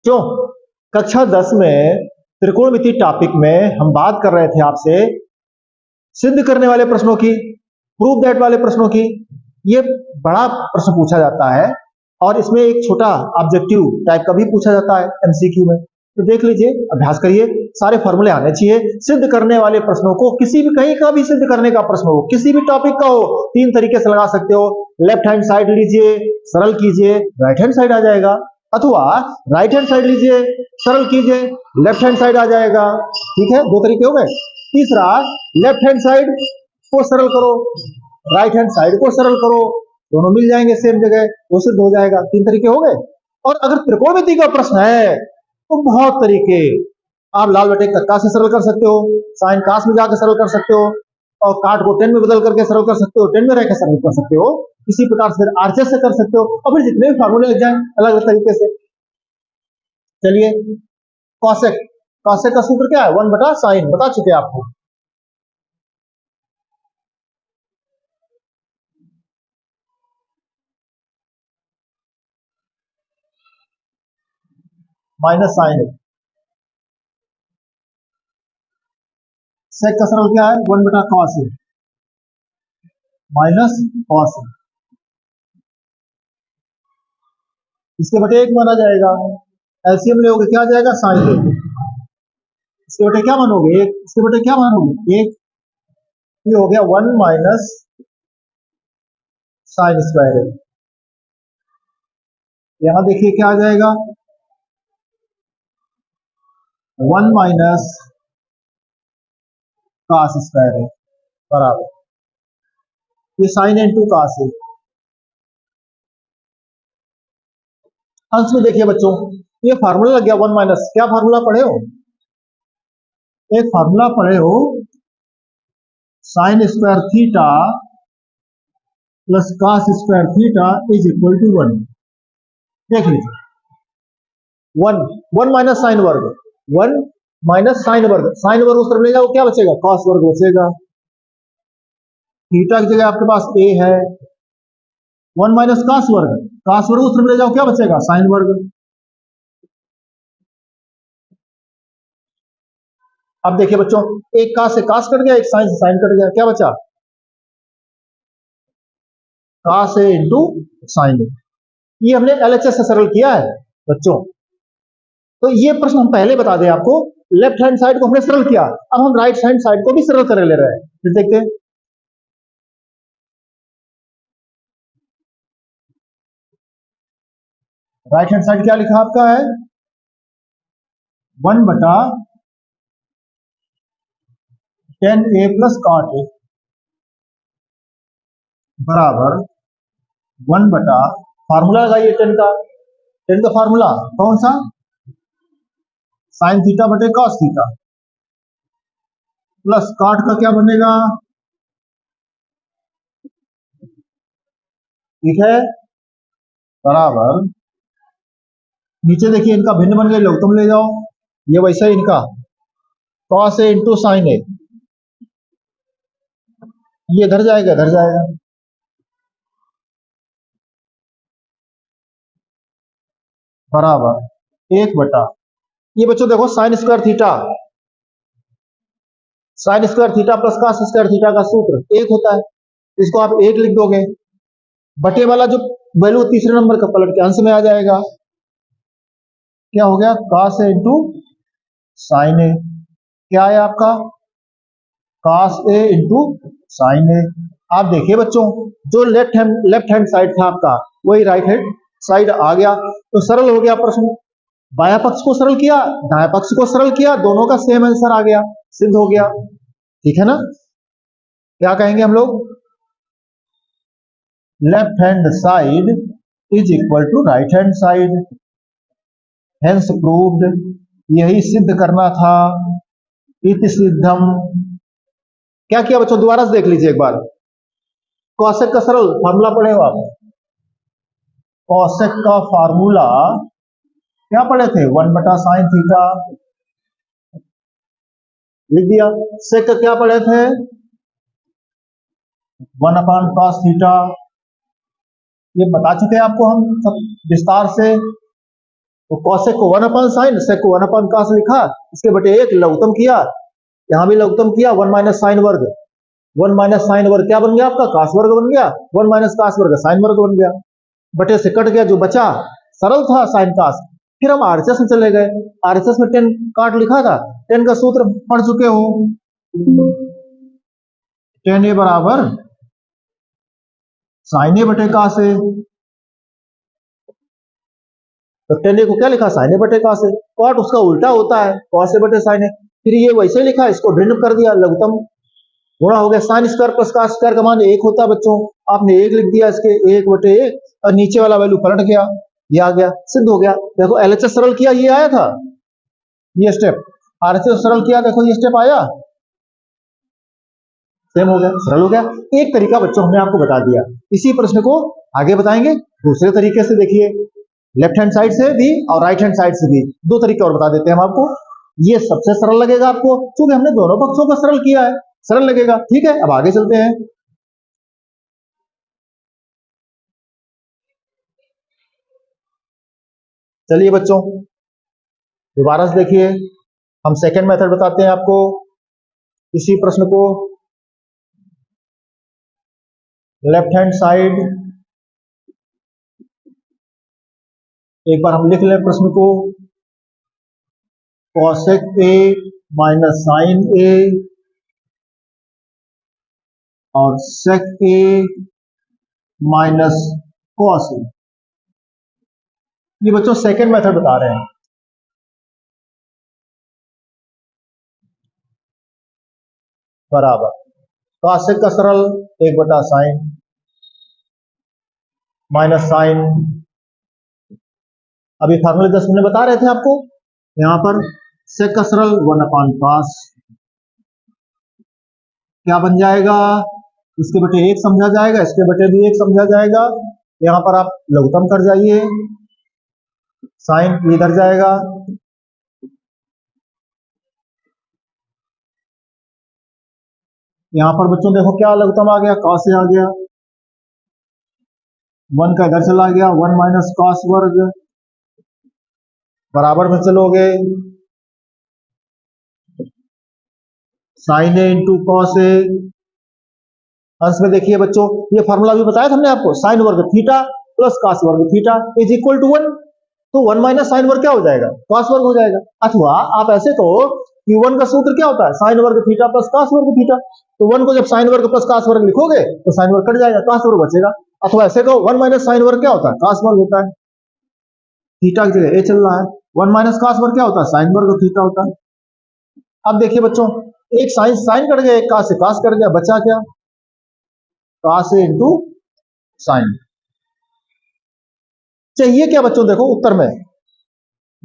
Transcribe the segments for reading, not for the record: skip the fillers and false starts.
क्यों? कक्षा 10 में त्रिकोणमिति टॉपिक में हम बात कर रहे थे आपसे सिद्ध करने वाले प्रश्नों की, प्रूव दैट वाले प्रश्नों की। ये बड़ा प्रश्न पूछा जाता है और इसमें एक छोटा ऑब्जेक्टिव टाइप का भी पूछा जाता है एमसीक्यू में। तो देख लीजिए, अभ्यास करिए, सारे फॉर्मूले आने चाहिए। सिद्ध करने वाले प्रश्नों को किसी भी कहीं का भी सिद्ध करने का प्रश्न हो, किसी भी टॉपिक का हो, 3 तरीके से लगा सकते हो। लेफ्ट हैंड साइड लीजिए, सरल कीजिए, राइट हैंड साइड आ जाएगा, अथवा राइट हैंड साइड लीजिए, सरल कीजिए, लेफ्ट हैंड साइड आ जाएगा। ठीक है, 2 तरीके हो गए। तीसरा, लेफ्ट हैंड साइड को सरल करो, राइट हैंड साइड को सरल करो, दोनों मिल जाएंगे सेम जगह, वो सिद्ध हो जाएगा। 3 तरीके हो गए। और अगर त्रिकोणमिति का प्रश्न है तो बहुत तरीके, आप लाल बटे कक्का से सरल कर सकते हो, साइन कास में जाकर सरल कर सकते हो, और काट को 10 में बदल करके सरल कर सकते हो, 10 में रहकर सरल कर सकते हो। इसी प्रकार से फिर आरचेस से कर सकते हो, और फिर जितने भी फार्मूले लग जाए अलग अलग तरीके से। चलिए, कॉसेक, कॉसेक का सूत्र क्या है? 1 बटा साइन, बता चुके आपको। Minus sign. सेक का सरल क्या है? 1 बटा कॉस माइनस कॉस। इसके बटे 1 माना जाएगा। एलसीएम लोगे क्या आ जाएगा? साइन 1। इसके बटे क्या मानोगे? 1। इसके बटे क्या मानोगे? 1। ये हो गया 1 माइनस साइन स्क्वायर है। यहां देखिए क्या आ जाएगा? 1 माइनस कास स्क्वायर है बराबर, ये साइन इंटू कास है। अंश में देखिए बच्चों, ये फार्मूला लग गया 1 माइनस, क्या फार्मूला पढ़े हो? एक फार्मूला पढ़े हो, sine square theta plus cos square theta is equal to 1। देख लीजिए, 1 माइनस साइन वर्ग, 1 माइनस साइन वर्ग, साइन वर्ग उस तरफ ले जाओ, क्या बचेगा? कॉस वर्ग बचेगा। थीटा की जगह आपके पास ए है। 1 माइनस कास वर्ग, कास वर्ग उस तरफ ले जाओ, क्या बचेगा? साइन वर्ग। अब देखिए बच्चों, एक कास से कास कट गया, एक साइन से साइन कट गया, क्या बचा? कास ए इंटू साइन ए। ये हमने एलएचएस से सरल किया है बच्चों। तो ये प्रश्न हम पहले बता दें आपको, लेफ्ट हैंड साइड को हमने सरल किया, अब हम राइट हैंड साइड को भी सरल कर ले रहे हैं। फिर देखते हैं। राइट हैंड साइड क्या लिखा आपका है? 1 बटा 10a प्लस कॉट ए बराबर 1 बटा, फार्मूला लगाइए 10 का। 10 का फार्मूला कौन सा? साइन थीटा बटे कॉस थीटा प्लस कॉट का क्या बनेगा? ठीक है, बराबर, नीचे देखिए इनका भिन्न बन गए, लोग तुम ले जाओ, ये वैसा ही इनका कॉस ए इंटू साइन ए, ये इधर जाएगा, इधर जाएगा, बराबर 1 बटा, ये बच्चों देखो sign square theta, sign square theta plus cos square theta का सूत्र 1 होता है, इसको आप 1 लिख दोगे, बटे वाला जो वैल्यू तीसरे नंबर का पलट के अंश में आ जाएगा, क्या हो गया? कॉस ए इंटू साइन ए। क्या है आपका? कॉस ए इंटू साइन ए। आप देखिए बच्चों, जो लेफ्ट हैंड साइड था आपका, वही राइट हैंड साइड आ गया, तो सरल हो गया प्रश्न। बाया पक्ष को सरल किया, दाया पक्ष को सरल किया, दोनों का सेम आंसर आ गया, सिद्ध हो गया। ठीक है ना? क्या कहेंगे हम लोग? Left hand side is equal to right hand side, hence proved, यही सिद्ध करना था। इति सिद्धम। क्या किया बच्चों? दोबारा से देख लीजिए एक बार। कॉसेक का सरल फार्मूला पढ़े हो आप? कॉसेक का फार्मूला क्या पढ़े थे? 1 बटा साइन थीटा, लिख दिया। सेक का क्या पढ़े थे? 1 अपॉन कॉस थीटा, ये बता चुके हैं आपको हम सब विस्तार से। तो कॉसेक को 1/sin, सेक को 1/cos लिखा, इसके बटे एक लघुत्तम किया, यहां भी लघुत्तम किया, 1 माइनस साइन वर्ग, 1 माइनस साइन वर्ग क्या बन गया आपका, cos वर्ग बन गया, 1 माइनस cos वर्ग साइन वर्ग बन गया, बटे से कट गया, जो बचा सरल था साइन cos। फिर हम आरएचएस में चले गए, आरएचएस में 10 काट लिखा था, 10 का सूत्र पढ़ चुके हो, 10a बराबर साइन ए बटे cos ए, तो 10a को क्या लिखा, साइन ए बटे cos ए, कॉट उसका उल्टा होता है, cos ए बटे साइन ए, फिर ये वैसे लिखा, इसको भिन्न कर दिया, लघुत्तम गुणा हो गया, sine square plus cos square का मान 1 होता है बच्चों, आपने 1 लिख दिया, इसके 1 बटे 1 और नीचे वाला वैल्यू पलट गया, ये आ गया, सिद्ध हो गया। देखो एलएचएस सरल किया, ये आया था, ये स्टेप, आरएचएस सरल किया, देखो ये स्टेप आया, सेम हो गया, सरल हो गया। एक तरीका बच्चों हमने आपको बता दिया, इसी प्रश्न को आगे बताएंगे दूसरे तरीके से। देखिए लेफ्ट हैंड साइड से भी और राइट हैंड साइड से भी दो तरीके और बता देते हैं हम आपको, ये सबसे सरल लगेगा आपको, क्योंकि हमने दोनों पक्षों को सरल किया है, सरल लगेगा। ठीक है, अब आगे चलते हैं। चलिए बच्चों दोबारा से देखिए, हम सेकंड मेथड बताते हैं आपको, इसी प्रश्न को लेफ्ट हैंड साइड, एक बार हम लिख लें प्रश्न को, कॉसेक ए माइनस साइन ए और सेक ए माइनस कॉस ए, ये बच्चों सेकंड मेथड बता रहे हैं। बराबर कॉसेक का सरल 1/sin माइनस साइन, अभी फार्मूले 10 मिनट बता रहे थे आपको, यहां पर सेक का सरल 1/cos, क्या बन जाएगा, इसके बटे 1 समझा जाएगा, इसके बटे भी 1 समझा जाएगा, यहां पर आप लघुत्तम कर जाइए, साइन इधर जाएगा, यहां पर बच्चों देखो क्या लघुत्तम आ गया, cos से आ गया, 1 का इधर चला गया, 1 माइनस cos वर्ग, बराबर में चलोगे, sign A into cos A, अंश में देखिए बच्चों ये फार्मूला भी बताया था हमने आपको, साइन वर्ग थीटा प्लस cos वर्ग थीटा इज इक्वल टू 1, तो 1 माइनस साइन वर्ग क्या हो जाएगा, cos वर्ग हो जाएगा। अथवा आप ऐसे कहो कि 1 का सूत्र क्या होता है, साइन वर्ग थीटा प्लस cos वर्ग थीटा, तो 1 को जब साइन वर्ग प्लस cos वर्ग लिखोगे तो साइन वर्ग कट जाएगा, cos वर्ग बचेगा। अथवा ऐसे कहो 1 माइनस साइन वर्ग क्या होता है, cos वर्ग होता है, थीटा की जगह ए चल रहा है, 1 माइनस cos वर्ग क्या होता है, साइन वर्ग थीटा होता है। अब देखिए बच्चों एक साइन साइन कट गया, एक cos से cos कट गया, बचा क्या, cos ए इंटू साइन, चाहिए क्या बच्चों, देखो उत्तर में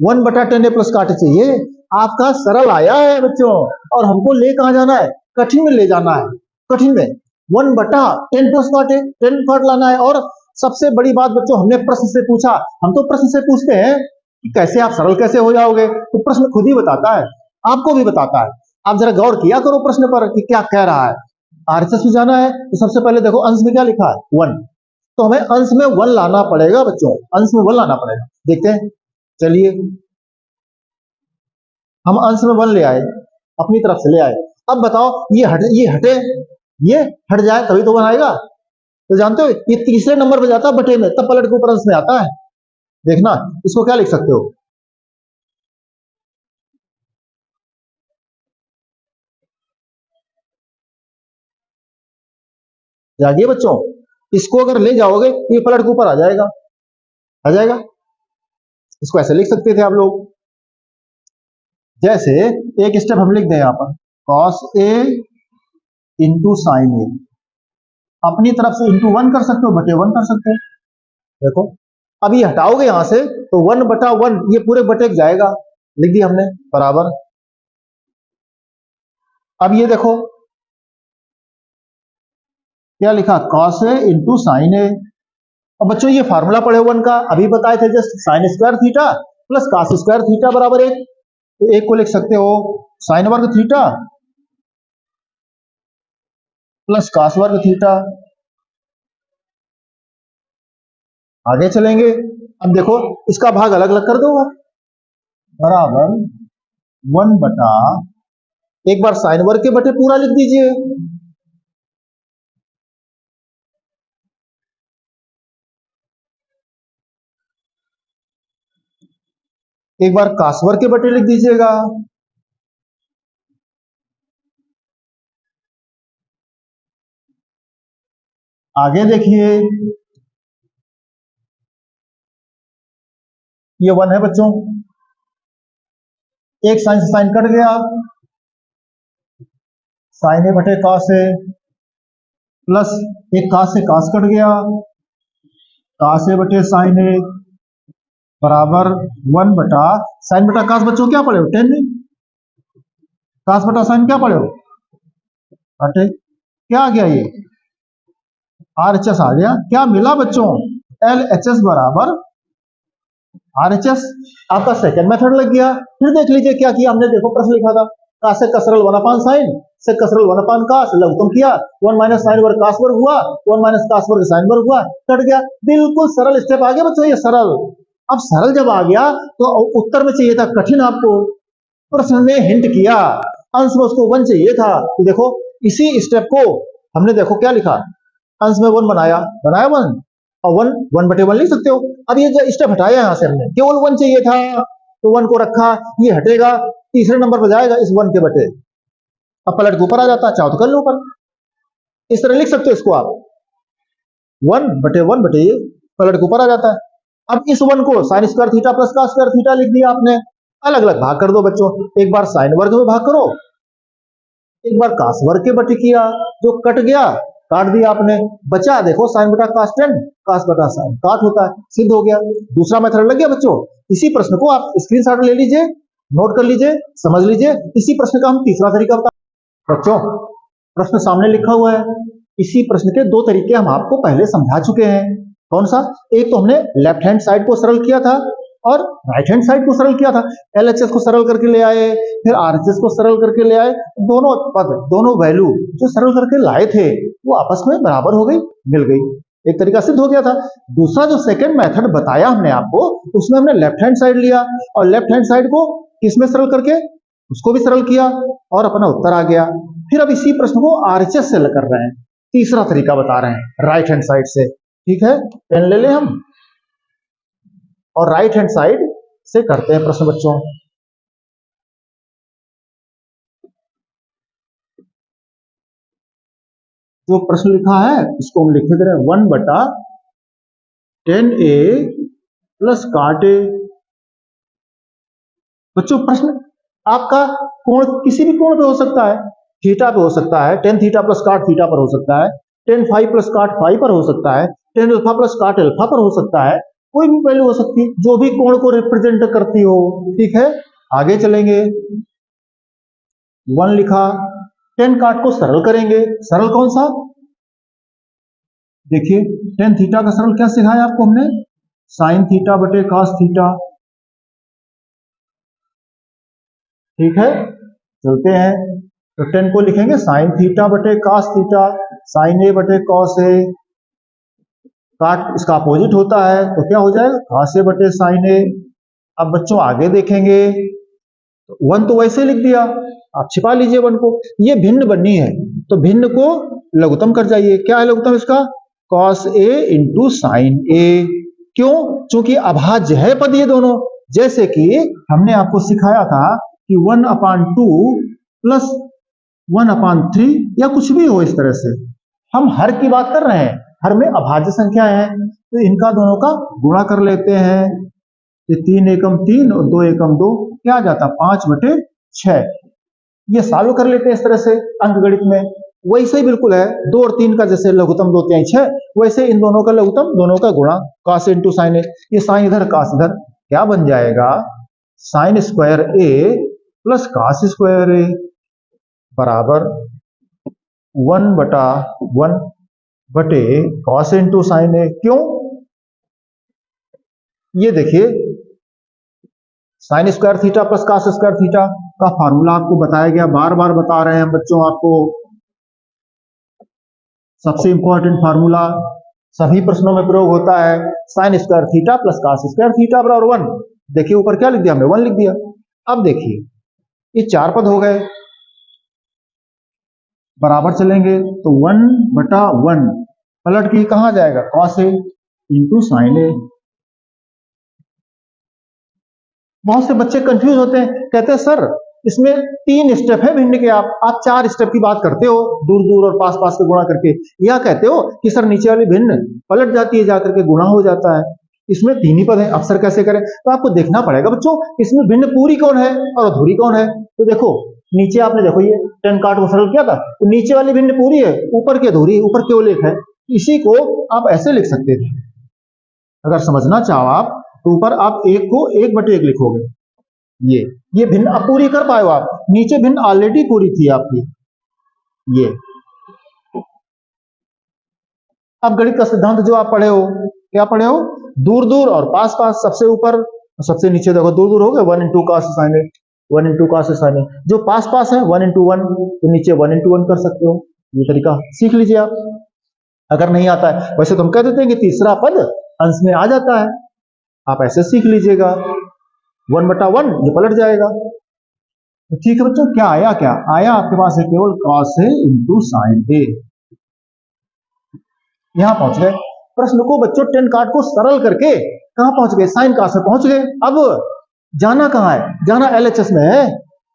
1/10a प्लस काटे चाहिए, आपका सरल आया है बच्चों, और हमको ले कहां जाना है, कठिन में ले जाना है, कठिन में 1/10 प्लस काटे 10 काट लाना है। और सबसे बड़ी बात बच्चों हमने प्रश्न से पूछा, हम तो प्रश्न से पूछते हैं कि कैसे आप सरल कैसे हो जाओगे, तो प्रश्न खुद ही बताता है, आपको भी बताता है, आप जरा गौर किया करो प्रश्न पर कि क्या कह रहा है। आरएचएस में जाना है तो सबसे पहले देखो अंश में क्या लिखा है 1, तो हमें अंश में 1 लाना पड़ेगा बच्चों, अंश में 1 लाना पड़ेगा, देखते हैं, चलिए हम अंश में 1 ले आए, अपनी तरफ से ले आए, अब बताओ ये हटे ये हट जाए तभी तो 1 आएगा, तो जानते हो ये तीसरे नंबर पे जाता है बटे में, तब पलट के ऊपर अंश में आता है, देखना इसको क्या लिख सकते हो, जागिए बच्चों, इसको अगर ले जाओगे तो ये पलट के ऊपर आ जाएगा, आ जाएगा, इसको ऐसे लिख सकते थे आप लोग, जैसे एक स्टेप हम लिख दें यहां पर cos ए इंटू साइन ए, अपनी तरफ से इंटू 1 कर सकते हो, बटे 1 कर सकते हो, देखो अब ये हटाओगे यहां से तो 1/1 ये पूरे बटे जाएगा, लिख दिया हमने, बराबर, अब ये देखो क्या लिखा, cos ए इंटू साइन ए, अब बच्चों ये फार्मूला पढ़े 1 का अभी बताए थे just, sign square theta plus cos square theta बराबर 1, तो एक को लिख सकते हो साइन वर्ग थीटा प्लस cos वर्ग थीटा। आगे चलेंगे, अब देखो इसका भाग अलग अलग कर दो आप, बराबर 1/, एक बार साइन वर्ग के बटे पूरा लिख दीजिए, एक बार कास वर्ग के बटे लिख दीजिएगा, आगे देखिए ये 1 है बच्चों, एक साइन से साइन कट गया, साइन ए बटे कास ए, प्लस एक कास से कास कट गया, कास ए बटे साइन ए, बराबर 1/, साइन बटा कास बच्चों क्या पढ़े हो 10, कास बटा साइन क्या पढ़े हो हटे, क्या आ गया ये RHS आ गया, क्या मिला बच्चों LHS बराबर RHS, आपका सेकंड मेथड लग गया। फिर देख लीजिए क्या किया हमने, देखो प्रश्न लिखा था कास से कसरल 1 साइन से कसरल 1 कास, लघुत्तम किया 1 माइनस साइन वर्ग कास वर्ग हुआ, 1 माइनस कास वर्ग साइन वर्ग हुआ, कट गया, बिल्कुल सरल स्टेप आ गया बच्चों ये सरल। अब सरल जब आ गया तो उत्तर में चाहिए था कठिन, आपको प्रश्न ने हिंट किया, अंश में उसको 1 चाहिए था, तो देखो इसी स्टेप को हमने देखो क्या लिखा, अंश में 1 बनाया 1 और 1/1 लिख सकते हो। अब ये जो स्टेप हटाया यहां से हमने, केवल 1 चाहिए था तो 1 को रखा, ये हटेगा, तीसरे नंबर पर जाएगा इस 1 के बटे, अब पलट के ऊपर आ जाता, चाहो तो कर लो ऊपर, इस तरह लिख सकते हो इसको आप, 1/1 बटे ये पलट के ऊपर आ जाता है। अब इस 1 को sine square theta plus cos square theta लिख दिया आपने, अलग अलग भाग कर दो बच्चों, एक बार साइन वर्ग में भाग करो, एक बार कास वर्ग के बटे किया, जो कट गया काट दिया आपने, बचा देखो साइन बटा कास 10, कास बटा साइन काट होता है, सिद्ध हो गया, दूसरा मेथड लग गया बच्चों। इसी प्रश्न को आप स्क्रीनशॉट ले लीजिए, नोट कर लीजिए, समझ लीजिए, इसी प्रश्न का हम तीसरा तरीका बता बच्चों, प्रश्न सामने लिखा हुआ है, इसी प्रश्न के 2 तरीके हम आपको पहले समझा चुके हैं, कौन सा, एक तो हमने लेफ्ट हैंड साइड को सरल किया था और राइट हैंड साइड को सरल किया था, LHS को सरल करके ले आए, फिर RHS को सरल करके ले आए, दोनों पद दोनों वैल्यू जो सरल करके लाए थे वो आपस में बराबर हो गई, मिल गई, एक तरीका सिद्ध हो गया था। दूसरा जो सेकंड मेथड बताया हमने आपको, उसमें हमने लेफ्ट हैंड साइड लिया और लेफ्ट हैंड साइड को किसमें सरल करके उसको भी सरल किया और अपना उत्तर आ गया। फिर अब इसी प्रश्न को RHS से कर रहे हैं, तीसरा तरीका बता रहे हैं राइट हैंड साइड से, ठीक है, पेन ले लें हम और राइट हैंड साइड से करते हैं प्रश्न बच्चों। जो प्रश्न लिखा है इसको हम लिख दे रहे हैं 1/10A प्लस काट ए। बच्चों प्रश्न आपका कोण किसी भी कोण पे हो सकता है, थीटा पे हो सकता है, tan थीटा प्लस काट थीटा पर हो सकता है, tan फाई प्लस काट फाई पर हो सकता है, tan अल्फा प्लस काट अल्फा पर हो सकता है, कोई भी वैल्यू हो सकती है जो भी कोण को रिप्रेजेंट करती हो, ठीक है। आगे चलेंगे, 1 लिखा, tan काट को सरल करेंगे, सरल कौन सा, देखिए tan थीटा का सरल क्या सिखाया आपको हमने, साइन थीटा बटे कास थीटा, ठीक है। चलते हैं, तो tan को लिखेंगे साइन थीटा बटे कास थीटा, साइन ए बटे कॉस ए, काट इसका अपोजिट होता है तो क्या हो जाएगा कास ए बटे साइन ए। अब बच्चों आगे देखेंगे, तो 1 तो वैसे लिख दिया, आप छिपा लीजिए 1 को, ये भिन्न बननी है तो भिन्न को लघुत्तम कर जाइए, क्या है लघुत्तम इसका, कॉस ए इंटू साइन ए, क्यों, क्योंकि अभाज्य है पद ये दोनों, जैसे कि हमने आपको सिखाया था कि 1/2 प्लस 1/3 या कुछ भी हो, इस तरह से हम हर की बात कर रहे हैं, हर में अभाज्य संख्या है तो इनका दोनों का गुणा कर लेते हैं, ये 3 एकम 3 और 2 एकम 2 क्या आ जाता 5/6, ये सॉल्व कर लेते हैं इस तरह से अंकगणित में। वैसे ही बिल्कुल है 2 और 3 का जैसे लघुत्तम 2 3 6, वैसे इन दोनों का लघुत्तम दोनों का गुणा, कास इंटू साइन ए, ये साइन इधर कास इधर, क्या बन जाएगा साइन स्क्वायर ए प्लस कास स्क्वायर ए बराबर 1/1 बटे कॉस इंटू साइन ए, क्यों, ये देखिए sine square theta plus cos square theta का फार्मूला आपको बताया गया, बार बार बता रहे हैं बच्चों आपको, सबसे इंपॉर्टेंट फार्मूला सभी प्रश्नों में प्रयोग होता है, sine square theta plus cos square theta बराबर 1, देखिए ऊपर क्या लिख दिया हमने 1 लिख दिया, अब देखिए ये 4 पद हो गए, बराबर चलेंगे तो 1/1 पलट के कहां जाएगा, कॉस ए इंटू साइन ए। बहुत से बच्चे कंफ्यूज होते हैं, कहते हैं सर इसमें 3 स्टेप है भिन्न के, आप 4 स्टेप की बात करते हो, दूर दूर और पास पास के गुणा करके, या कहते हो कि सर नीचे वाली भिन्न पलट जाती है जाकर के गुणा हो जाता है, इसमें 3 ही पद है, अब सर कैसे करें। तो आपको देखना पड़ेगा बच्चों इसमें भिन्न पूरी कौन है और अधूरी कौन है। तो देखो नीचे आपने देखो ये 10 काट को सरल किया था, तो नीचे वाली भिन्न पूरी है, ऊपर की अधूरी, ऊपर केवल एक है, इसी को आप ऐसे लिख सकते थे। अगर समझना चाहो आप तो ऊपर आप 1 को 1/1 लिखोगे, ये भिन्न अब पूरी कर पाए हो आप, नीचे भिन्न ऑलरेडी पूरी थी आपकी ये। अब गणित का सिद्धांत जो आप पढ़े हो, क्या पढ़े हो, दूर दूर और पास पास, सबसे ऊपर सबसे नीचे देखो दूर दूर हो गए 1 into cos sin a, 1 into cos sin a, जो पास पास है 1 इंटू 1, तो नीचे 1 इंटू 1 कर सकते हो, ये तरीका सीख लीजिए आप। अगर नहीं आता है, वैसे तो हम कह देते हैं कि तीसरा पद अंश में आ जाता है, आप ऐसे सीख लीजिएगा 1/1 ये पलट जाएगा। तो ठीक है बच्चों, क्या आया, क्या आया आपके पास है, केवल cos a into sine a। यहां पहुंच गए, प्रश्न को बच्चों 10 काट को सरल करके कहां पहुंच गए, साइन cos में पहुंच गए। अब जाना कहां है, जाना LHS में है,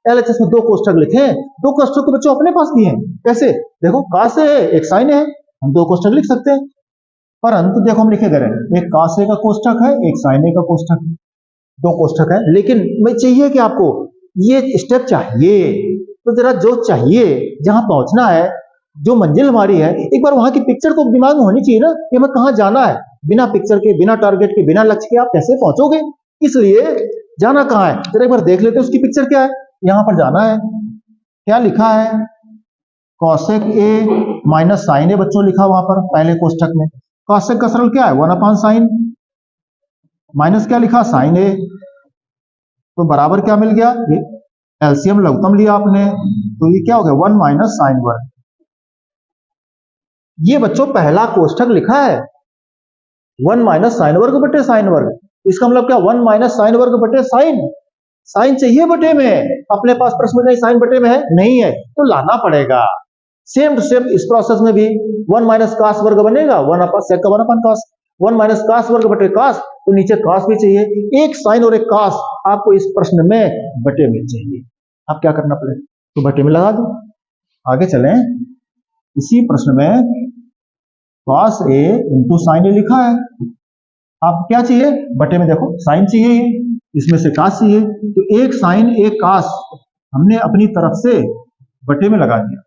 LHS में 2 कोष्ठक लिखे, 2 कोष्ठक तो बच्चों अपने पास भी हैं, कैसे, देखो cos a एक साइन है, हम 2 कोष्ठक लिख सकते हैं, परंतु देखो हम लिखे गए एक cos a का कोष्ठक है, एक sin a का कोष्ठक है, 2 कोष्ठक है, लेकिन मैं चाहिए कि आपको ये स्टेप चाहिए, तो जरा जो चाहिए जहां पहुंचना है, जो मंजिल हमारी है, एक बार वहां की पिक्चर तो दिमाग में होनी चाहिए ना कि हमें कहां जाना है। बिना पिक्चर के, बिना टारगेट के, बिना लक्ष्य के आप कैसे पहुंचोगे, इसलिए जाना कहां है जरा एक बार देख लेते हैं, उसकी पिक्चर क्या है। यहां पर जाना है, क्या लिखा है, कॉसेक ए माइनस साइन ए बच्चों लिखा वहां पर पहले कोष्ठक में, कॉसेक का सरल क्या है 1/sin, माइनस क्या लिखा साइन ए, तो बराबर क्या मिल गया, ये एलसीएम लघुत्तम लिया आपने, तो ये क्या हो गया 1 माइनस साइन वर्ग। ये बच्चों पहला कोष्ठक लिखा है 1 माइनस साइन वर्ग बटे साइन वर्ग, इसका मतलब क्या 1 माइनस साइन वर्ग बटे साइन, साइन चाहिए बटे में, अपने पास प्रश्न में नहीं साइन बटे में है, नहीं है तो लाना पड़ेगा। सेम टू सेम इस प्रोसेस में भी 1 माइनस कास वर्ग बनेगा, 1/1 cos, 1 माइनस कास वर्ग बटे कास, तो नीचे कास भी चाहिए, एक साइन और एक कास आपको इस प्रश्न में बटे में चाहिए। अब क्या करना पड़ेगा, तो बटे में लगा दो। आगे चलें, इसी प्रश्न में cos a इंटू साइन ए लिखा है, आप क्या चाहिए बटे में, देखो साइन चाहिए, इसमें से कास चाहिए, तो एक साइन एक कास हमने अपनी तरफ से बटे में लगा दिया,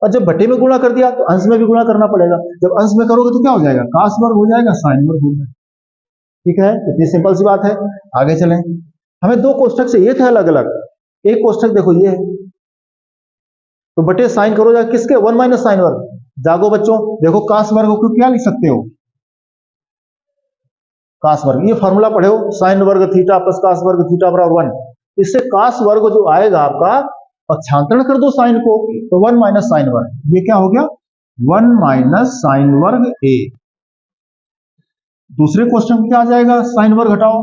और जब बटे में गुणा कर दिया तो अंश में भी गुणा करना पड़ेगा, जब अंश में करोगे तो क्या हो जाएगा, कास वर्ग हो जाएगा, साइन वर्ग हो जाएगा। ठीक है, इतनी सिंपल सी बात है। आगे चलें, हमें 2 कोष्ठक चाहिए थे अलग अलग, एक कोष्ठक देखो ये है, तो बटे साइन करो जाए किसके 1 माइनस साइन वर्ग, जागो बच्चों, देखो कास वर्ग को क्या लिख सकते हो, कास वर्ग, ये फॉर्मूला पढ़े हो, साइन वर्ग थीटा प्लस कास वर्ग थीटा बराबर 1, इससे कास वर्ग जो आएगा आपका पक्षांतरण कर दो साइन को, तो 1 माइनस साइन वर्ग, ये क्या हो गया 1 माइनस साइन वर्ग ए। दूसरे क्वेश्चन में क्या आ जाएगा, साइन वर्ग हटाओ,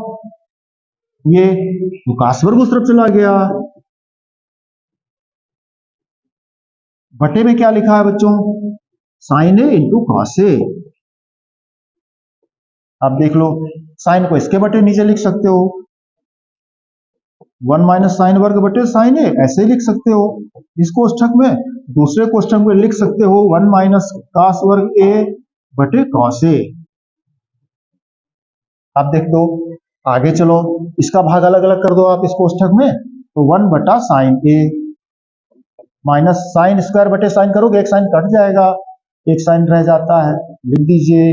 ये तो कास वर्ग उस तरफ चला गया, बटे में क्या लिखा है बच्चों, sign A into cos A. आप देख लो, साइन को इसके बटे नीचे लिख सकते हो, 1 माइनस साइन वर्ग बटे साइन ए, ऐसे लिख सकते हो इस कोष्ठक में, दूसरे कोष्ठक में लिख सकते हो 1 माइनस कास वर्ग ए बटे कॉस ए। आप देख दो, आगे चलो, इसका भाग अलग अलग कर दो आप इस कोष्ठक में, तो 1 बटा साइन ए माइनस साइन स्क्वायर बटे साइन करोगे, एक साइन कट जाएगा, एक साइन रह जाता है, लिख दीजिए,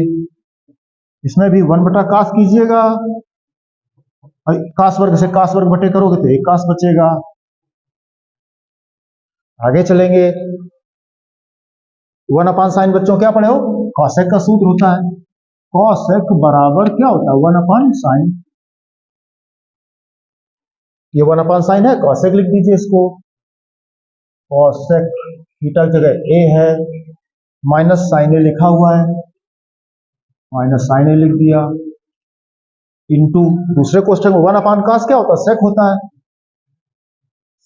इसमें भी 1 बटा कास कीजिएगा, कास वर्ग से कास वर्ग बटे करोगे तो एक कास बचेगा। आगे चलेंगे, 1/sin बच्चों क्या पढ़े हो, कॉसेक का सूत्र होता है, कॉसेक बराबर क्या होता है 1/sin, ये 1/sin है, कॉसेक लिख दीजिए इसको, कॉसेक थीटा की जगह ए है, माइनस साइन ए लिखा हुआ है, माइनस साइन ए लिख दिया, इंटू दूसरे क्वेश्चन में 1/cos क्या होता है, सेक होता है,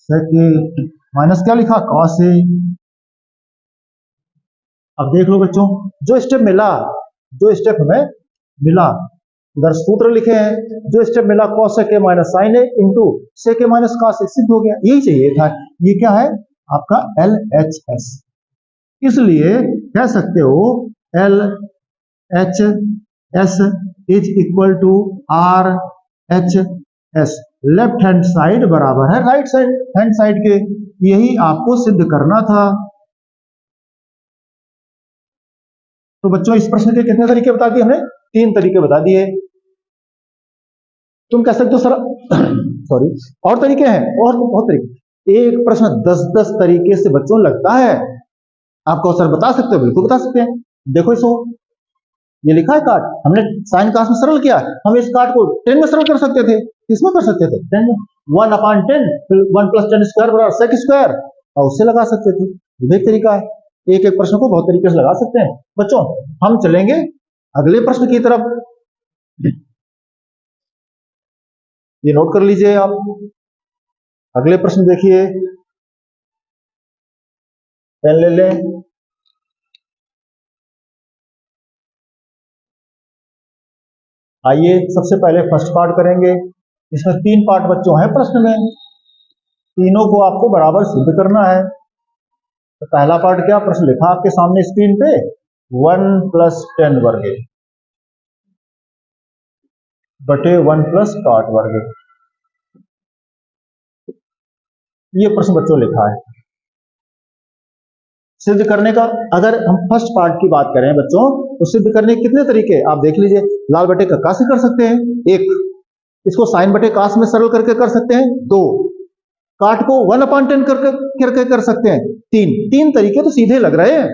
सेक ए माइनस क्या लिखा, कॉस ए। अब देख लो बच्चों, जो स्टेप मिला, जो स्टेप हमें मिला, इधर सूत्र लिखे हैं, जो स्टेप मिला cos A minus sign A into sec A minus cos A, सिद्ध हो गया। यही चाहिए था। ये क्या है आपका एल एच एस, इसलिए कह सकते हो L H S is equal to R H S. Left hand side बराबर है राइट हैंड साइड के, यही आपको सिद्ध करना था। तो बच्चों इस प्रश्न के कितने तरीके बता दिए हमने, 3 तरीके बता दिए। तुम कह सकते हो सर सॉरी और तरीके हैं, और बहुत तरीके। एक प्रश्न 10-10 तरीके से बच्चों लगता है आपको, सर बता सकते हो, बिल्कुल बता सकते हैं। देखो इसको, ये लिखा है काट, हमने साइन कास में सरल किया, हम इस काट को 10 में सरल कर सकते थे। किसमें कर सकते थे, 10 में। 1/10 फिर 1 + 10 स्क्वायर बराबर सेक स्क्वायर, और उससे लगा सकते थे। ये एक तरीका है। एक एक प्रश्न को बहुत तरीके से लगा सकते हैं बच्चों। हम चलेंगे अगले प्रश्न की तरफ, ये नोट कर लीजिए आप। अगले प्रश्न देखिए, पेन ले लें। आइए सबसे पहले फर्स्ट पार्ट करेंगे। इसमें 3 पार्ट बच्चों हैं प्रश्न में, तीनों को आपको बराबर सिद्ध करना है। तो पहला पार्ट क्या, प्रश्न लिखा आपके सामने स्क्रीन पे, 1 + 10 वर्ग बटे 1 + cot वर्ग। ये प्रश्न बच्चों लिखा है। सिद्ध करने का, अगर हम फर्स्ट पार्ट की बात करें बच्चों, तो सिद्ध करने के कितने तरीके आप देख लीजिए। लाल बटे का से कर सकते हैं 1, इसको साइन बटे कास में सरल करके कर सकते हैं 2, काट को 1/10 करके कर सकते हैं 3 तरीके तो सीधे लग रहे हैं।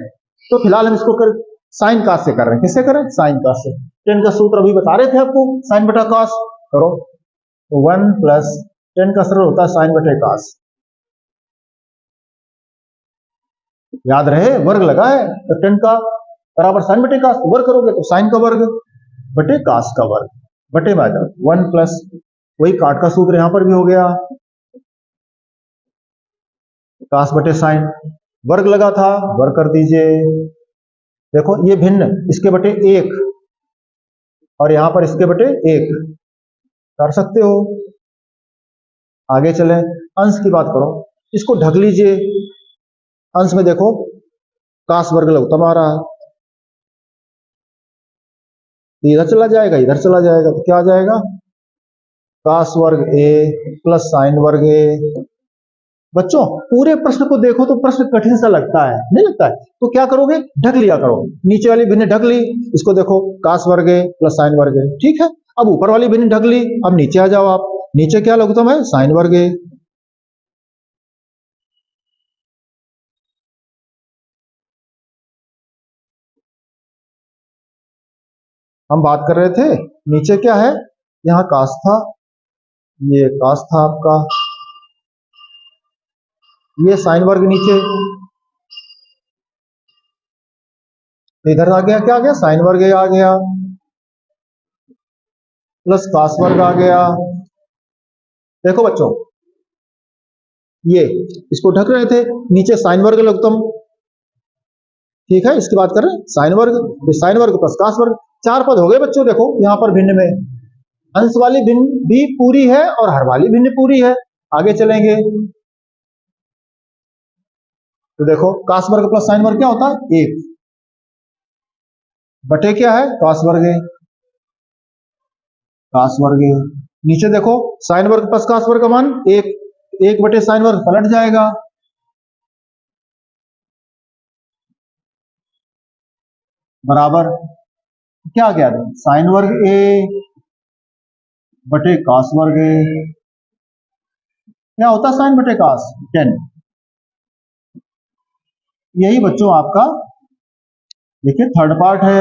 तो फिलहाल हम इसको कर साइन कास से कर रहे हैं। किससे करें, साइन कास से। 10 का सूत्र अभी बता रहे थे आपको, साइन बटा कास करो। 1 + 10 का सरल होता है साइन बटे कास, याद रहे वर्ग लगा है तो 10 का बराबर साइन बटे कास, वर्ग करोगे तो साइन का वर्ग बटे कास का वर्ग बटे में 1 प्लस वही काट का सूत्र यहां पर भी हो गया, कास बटे साइन, वर्ग लगा था वर्ग कर दीजिए। देखो ये भिन्न इसके बटे 1 और यहां पर इसके बटे 1 कर सकते हो। आगे चले, अंश की बात करो, इसको ढक लीजिए। अंश में देखो कास वर्ग लघुत्तम आ रहा है, इधर चला जाएगा इधर चला जाएगा, तो क्या आ जाएगा, कास वर्ग ए प्लस साइन वर्ग ए। बच्चों पूरे प्रश्न को देखो तो प्रश्न कठिन सा लगता है, नहीं लगता है? तो क्या करोगे, ढक लिया करो। नीचे वाली भिन्न ढक ली, इसको देखो कास वर्ग ए प्लस साइन वर्ग ए, ठीक है। अब ऊपर वाली भिन्न ढक ली, अब नीचे आ जाओ आप, नीचे क्या लघुत्तम है, साइन वर्ग ए। हम बात कर रहे थे नीचे क्या है, यहाँ कास था, ये कास था आपका, ये साइन वर्ग नीचे, इधर आ गया क्या आ गया, साइन वर्ग आ गया प्लस कास वर्ग आ गया। देखो बच्चों ये इसको ढक रहे थे, नीचे साइन वर्ग लघुत्तम, ठीक है। इसकी बात कर रहे हैं साइन वर्ग, साइन वर्ग प्लस कास वर्ग, 4 पद हो गए बच्चों। देखो यहां पर भिन्न में अंश वाली भिन्न भी पूरी है और हर वाली भिन्न पूरी है। आगे चलेंगे तो देखो कास वर्ग प्लस साइन वर्ग क्या होता है, 1 बटे क्या है, कास वर्ग है, कास वर्ग है। नीचे देखो साइन वर्ग प्लस कास वर्ग का मान 1, 1 बटे साइन वर्ग पलट जाएगा, बराबर क्या आ गया, साइन वर्ग ए बटे कास वर्ग ए। क्या होता है साइन बटे कास, 10। यही बच्चों आपका देखिए थर्ड पार्ट है।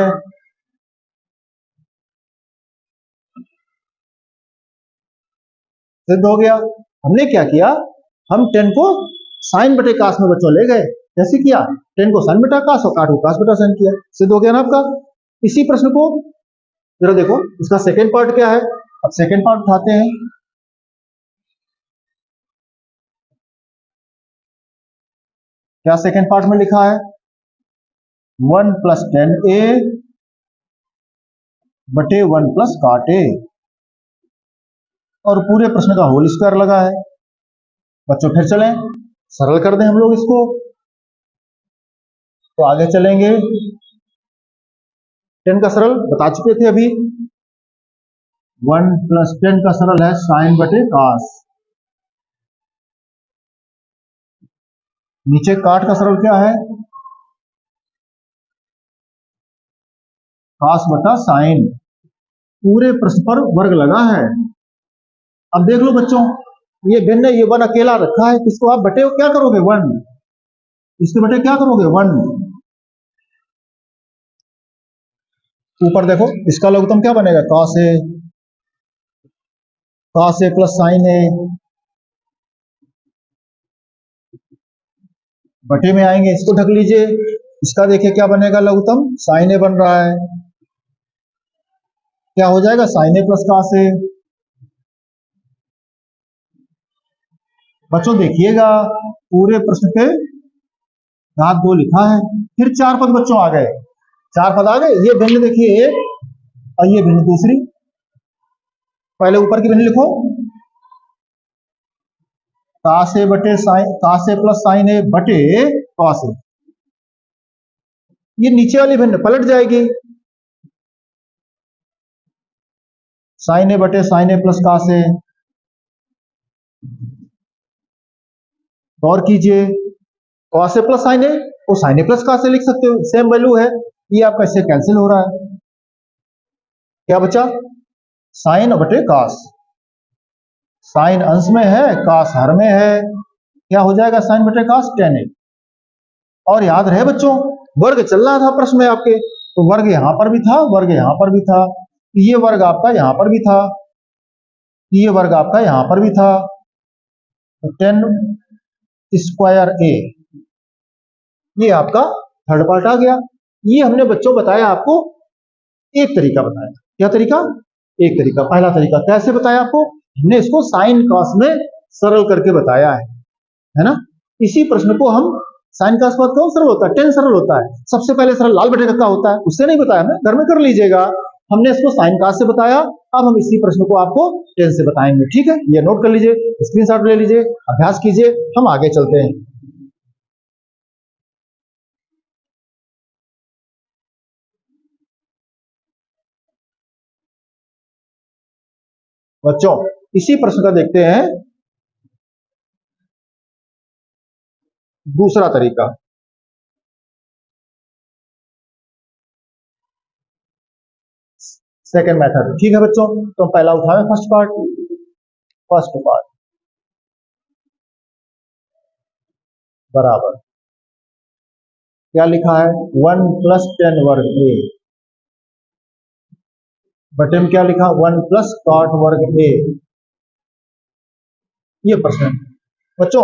सिद्ध हो गया। हमने क्या किया, हम 10 को साइन बटे कास में बच्चों ले गए। कैसे किया, 10 को साइन बटा कास और काट को कास बटा साइन किया, सिद्ध हो गया ना आपका। इसी प्रश्न को जरा देखो, इसका सेकेंड पार्ट क्या है। अब सेकेंड पार्ट उठाते हैं, क्या सेकेंड पार्ट में लिखा है? 1 प्लस 10a बटे 1 प्लस cot a, और पूरे प्रश्न का होल स्क्वायर लगा है। बच्चों फिर चलें, सरल कर दें हम लोग इसको, तो आगे चलेंगे। 10 का सरल बता चुके थे अभी। 1 प्लस 10 का सरल है साइन बटे कास। नीचे काट का सरल क्या है? कास बटा साइन। पूरे प्रश्न पर वर्ग लगा है। अब देख लो बच्चों, ये भिन्न, ये 1 अकेला रखा है, इसको आप बटे क्या करोगे? 1। इसके बटे क्या करोगे? 1। ऊपर देखो, इसका लघुत्तम क्या बनेगा? कास ए प्लस साइन ए, बटे में आएंगे, इसको ढक लीजिए। इसका देखिए क्या बनेगा लघुत्तम? साइन ए बन रहा है, क्या हो जाएगा? साइन ए प्लस कास ए। बच्चों देखिएगा, पूरे प्रश्न पे घात 2 लिखा है। फिर 4 पद बच्चों आ गए, 4 पद आ गए। ये भिन्न देखिए एक, और ये भिन्न दूसरी। पहले ऊपर की भिन्न लिखो, कास ए बटे साइन, कास ए प्लस साइन ए बटे कॉस ए। ये नीचे वाली भिन्न पलट जाएगी, साइन ए बटे साइन ए प्लस कास ए। और कीजिए, कॉस ए प्लस साइन ए को साइन ए प्लस कास ए लिख सकते हो, सेम वैल्यू है। ये आपका इससे कैंसिल हो रहा है, क्या बचा? साइन बटे कास। साइन अंश में है, कास हर में है, क्या हो जाएगा? साइन बटे कास tan a। और याद रहे बच्चों, वर्ग चल रहा था प्रश्न में आपके, तो वर्ग यहां पर भी था, वर्ग यहां पर भी था, ये वर्ग आपका यहां पर भी था, ये वर्ग आपका यहां पर भी था, तो tan स्क्वायर a, ये आपका थर्ड पार्ट आ गया। ये हमने बच्चों बताया आपको, एक तरीका बताया। क्या तरीका? एक तरीका। पहला तरीका कैसे बताया आपको? हमने इसको साइन कॉस में सरल करके बताया है ना। इसी प्रश्न को हम साइन कॉस के बाद कौन सरल होता है? टेन सरल होता है। सबसे पहले सरल लाल बटे का होता है, उससे नहीं बताया, मैं घर में कर लीजिएगा। हमने इसको साइन कॉस से बताया, अब हम इसी प्रश्न को आपको टेन से बताएंगे। ठीक है, ये नोट कर लीजिए, स्क्रीनशॉट ले लीजिए, अभ्यास कीजिए, हम आगे चलते हैं। बच्चों इसी प्रश्न का देखते हैं दूसरा तरीका। सेकेंड मेथड, ठीक है बच्चों। तो पहला उठावे फर्स्ट पार्ट बराबर क्या लिखा है? 1 प्लस 10 वर्ग ए बटे में क्या लिखा? 1 प्लस कॉट वर्ग ए। ये प्रश्न है बच्चों।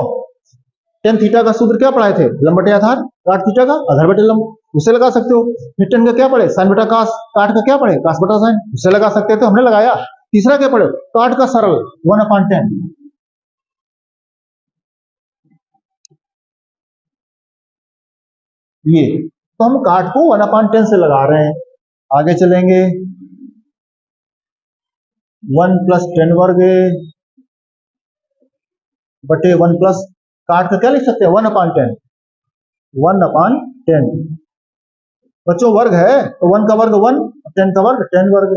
टेन थीटा का सूत्र क्या पढ़ाए थे? लंब बटे आधार, काट थीटा का आधार बटे लंब, उसे लगा सकते हो। फिर टेन का क्या पढ़े? साइन बटा कास, काट का क्या पढ़े? कास बटा साइन, उसे लगा सकते थे, हमने लगाया। तीसरा क्या पढ़े? काट का सरल 1/10। ये तो हम काट को 1/10 से लगा रहे हैं। आगे चलेंगे, 1 प्लस 10 वर्ग बटे 1 प्लस काट का क्या लिख सकते हैं? 1/10, 1/10। बच्चों वर्ग है तो 1 का वर्ग 1, 10 का वर्ग 10 वर्ग।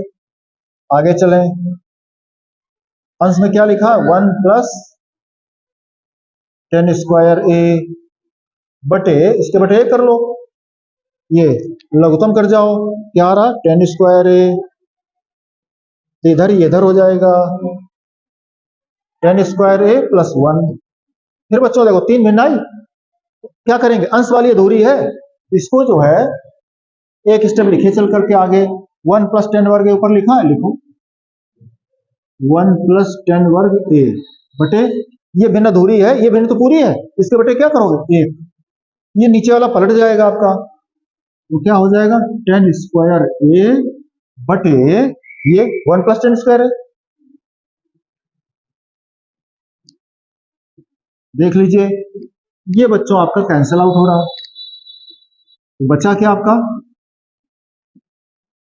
आगे चलें, अंश में क्या लिखा? 1 प्लस 10 स्क्वायर ए बटे, इसके बटे कर लो, ये लघुत्तम कर जाओ, क्या आ रहा? 10 स्क्वायर ए, इधर ही इधर हो जाएगा, 10 स्क्वायर ए प्लस 1। फिर बच्चों देखो 3 भिन्न आई, क्या करेंगे? अंश वाली अधूरी है, इसको जो है एक स्टेप लिखे चल करके आगे। 1 प्लस 10 वर्ग ऊपर लिखा है, लिखो 1 प्लस 10 वर्ग ए बटे, ये भिन्न अधूरी है, ये भिन्न तो पूरी है, इसके बटे क्या करोगे? 1। ये नीचे वाला पलट जाएगा आपका, तो क्या हो जाएगा? 10 स्क्वायर ए बटे ये 1 प्लस 10 स्क्वायर है। देख लीजिए, ये बच्चों आपका कैंसिल आउट हो रहा है, तो बचा क्या आपका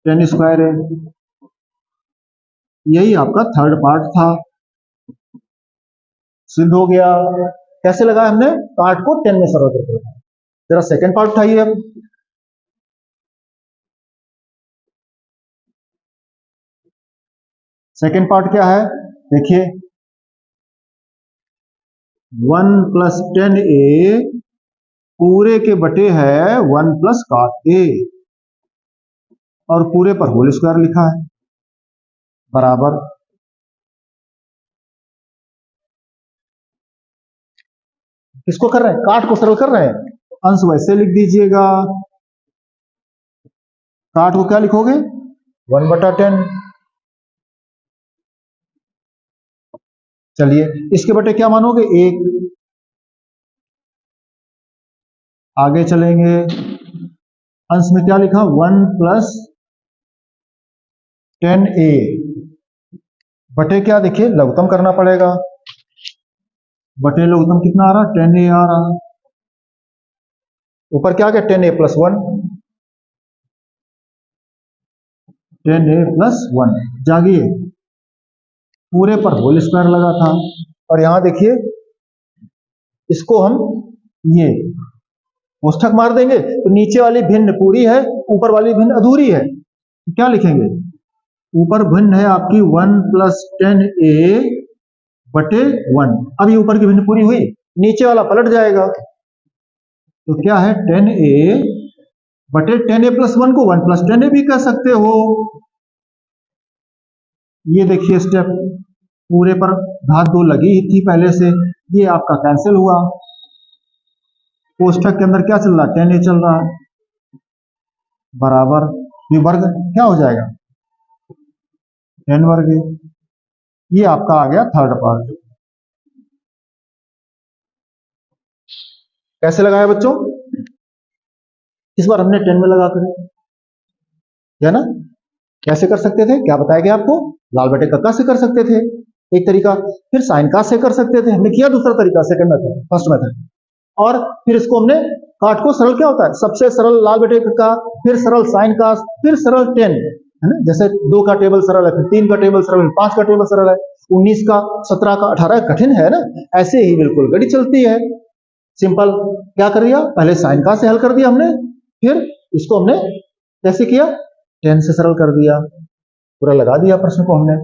10 स्क्वायर है। यही आपका थर्ड पार्ट था, सिद्ध हो गया। कैसे लगाया हमने, पार्ट को 10 में सरल करके लगाया। जरा सेकंड पार्ट उठाइए अब। सेकंड पार्ट क्या है देखिए, 1 प्लस 10a पूरे के बटे है 1 प्लस cot a, और पूरे पर होल स्क्वायर लिखा है, बराबर। किसको कर रहे हैं, काट को सरल कर रहे हैं, अंश वैसे लिख दीजिएगा। काट को क्या लिखोगे 1/10। चलिए इसके बटे क्या मानोगे 1। आगे चलेंगे, अंश में क्या लिखा 1 प्लस 10a बटे क्या, देखिए लघुत्तम करना पड़ेगा, बटे लघुत्तम कितना आ रहा 10a आ रहा। ऊपर क्या गया 10a प्लस 1, 10a प्लस 1। जागिए, पूरे पर होल स्क्वायर लगा था, और यहां देखिए इसको हम ये कोष्ठक मार देंगे तो नीचे वाली भिन्न पूरी है, ऊपर वाली भिन्न अधूरी है। क्या लिखेंगे, ऊपर भिन्न है आपकी 1 प्लस 10a बटे 1। अब ये ऊपर की भिन्न पूरी हुई, नीचे वाला पलट जाएगा, तो क्या है 10a बटे 10a प्लस 1 को 1 प्लस 10a भी कह सकते हो। ये देखिए स्टेप, पूरे पर घात 2 लगी ही थी पहले से, ये आपका कैंसिल हुआ। कोष्ठक के अंदर क्या चल रहा है 10a चल रहा है, बराबर। ये वर्ग क्या हो जाएगा 10 वर्ग। ये आपका आ गया थर्ड पार्ट। कैसे लगाया बच्चों, इस बार हमने 10 में लगा कर, है ना। कैसे कर सकते थे, क्या बताया गया आपको, लाल बटे कक्का से कर सकते थे एक तरीका, फिर साइन कास से कर सकते थे, हमने किया दूसरा तरीका सेकंड मेथड, फर्स्ट मेथड। और फिर इसको हमने काट को सरल क्या होता है, सबसे सरल लाल बटे कक्का, फिर सरल साइन कास, फिर सरल 10, है ना। जैसे 2 का टेबल सरल है, फिर 3 का टेबल सरल है, 5 का टेबल सरल है, 19 का, 17 का, 18 कठिन है ना। ऐसे ही बिल्कुल गणित चलती है, सिंपल। क्या कर दिया, पहले साइन कास से हल कर दिया हमने, फिर इसको हमने कैसे किया 10 से सरल कर दिया, पूरा लगा दिया प्रश्न को हमने।